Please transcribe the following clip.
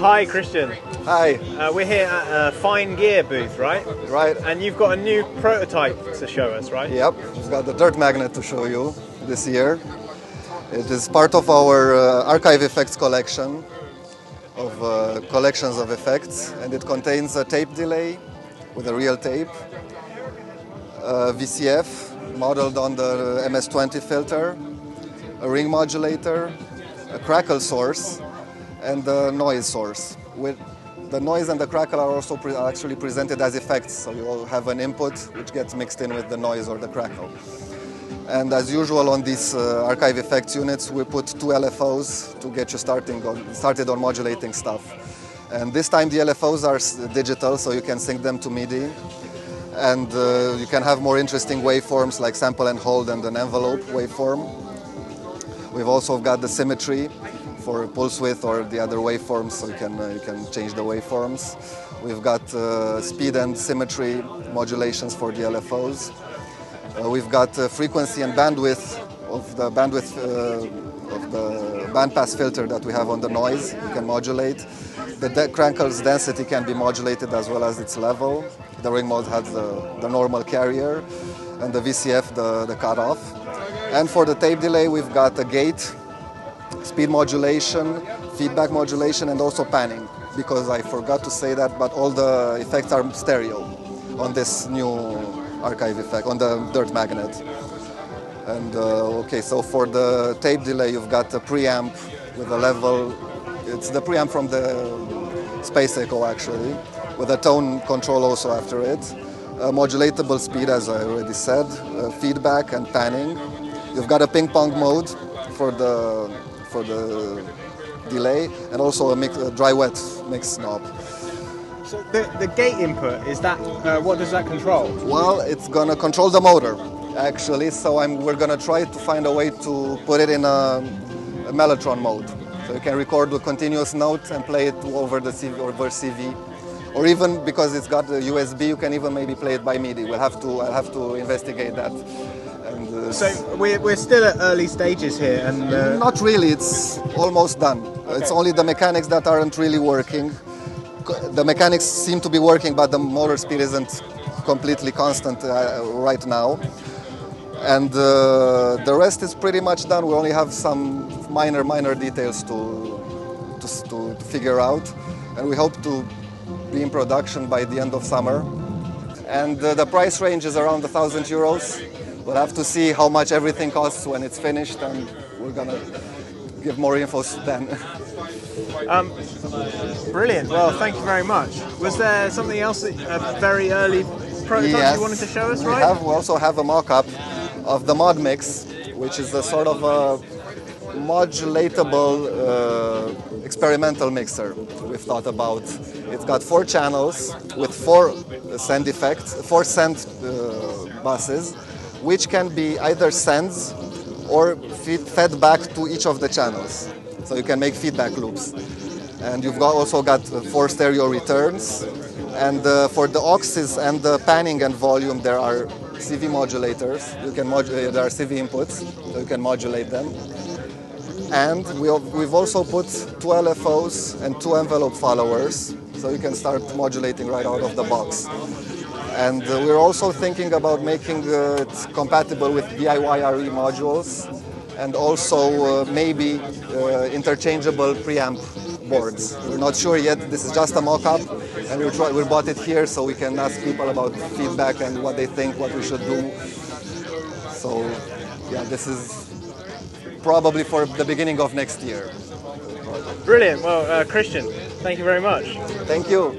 Hi, Christian. Hi. We're here at a Finegear booth, right? Right. And you've got a new prototype to show us, right? Yep. We've got the dirt magnet to show you this year. It is part of our archive effects collection of collections of effects, and it contains a tape delay with a real tape, a VCF modeled on the MS-20 filter, a ring modulator, a crackle source, and a noise source. With the noise and the crackle are also actually presented as effects, so you will have an input which gets mixed in with the noise or the crackle. And as usual on these archive effects units, we put two LFOs to get you started on modulating stuff. And this time the LFOs are digital, so you can sync them to MIDI. And you can have more interesting waveforms like sample and hold and an envelope waveform. We've also got the symmetry for pulse width or the other waveforms, so you can change the waveforms. We've got speed and symmetry modulations for the LFOs. We've got frequency and bandwidth of the bandpass filter that we have on the noise. You can modulate. The crackle's density can be modulated as well as its level. The ring mod has the normal carrier, and the VCF the cutoff. And for the tape delay, we've got a gate, speed modulation, feedback modulation, and also panning, because I forgot to say that, but all the effects are stereo on this new archive effect, on the dirt magnet. And okay, so for the tape delay, you've got a preamp with a level, it's the preamp from the Space Echo actually, with a tone control also after it. Modulatable speed, as I already said, feedback and panning. You've got a ping pong mode for the delay, and also a dry-wet mix knob. So the gate input, is that, what does that control? Well, it's going to control the motor, actually, so we're going to try to find a way to put it in a mellotron mode. So you can record a continuous note and play it over the CV, over CV. Or even, because it's got the USB, you can even maybe play it by MIDI. I'll have to investigate that. And, so we're still at early stages here, and not really. It's almost done. Okay. It's only the mechanics that aren't really working. The mechanics seem to be working, but the motor speed isn't completely constant right now. And the rest is pretty much done. We only have some minor details to figure out, and we hope to be in production by the end of summer. And the price range is around €1,000. We'll have to see how much everything costs when it's finished, and we're gonna give more info then. Brilliant. Well, thank you very much. Was there something else, a very early prototype you wanted to show us, right? We also have a mock-up of the Modmix, which is a sort of a modulatable experimental mixer we've thought about. It's got 4 channels with 4 send effects, 4 send buses, which can be either sends or fed back to each of the channels. So you can make feedback loops. And you've also got 4 stereo returns. And for the auxes and the panning and volume, there are CV modulators. There are CV inputs, so you can modulate them. And we've also put 2 LFOs and 2 envelope followers, so you can start modulating right out of the box. And we're also thinking about making it compatible with DIY RE modules, and also maybe interchangeable preamp boards. We're not sure yet. This is just a mock-up, and we bought it here so we can ask people about feedback and what they think, what we should do. So yeah, this is probably for the beginning of next year. Brilliant. Well, Christian, thank you very much. Thank you.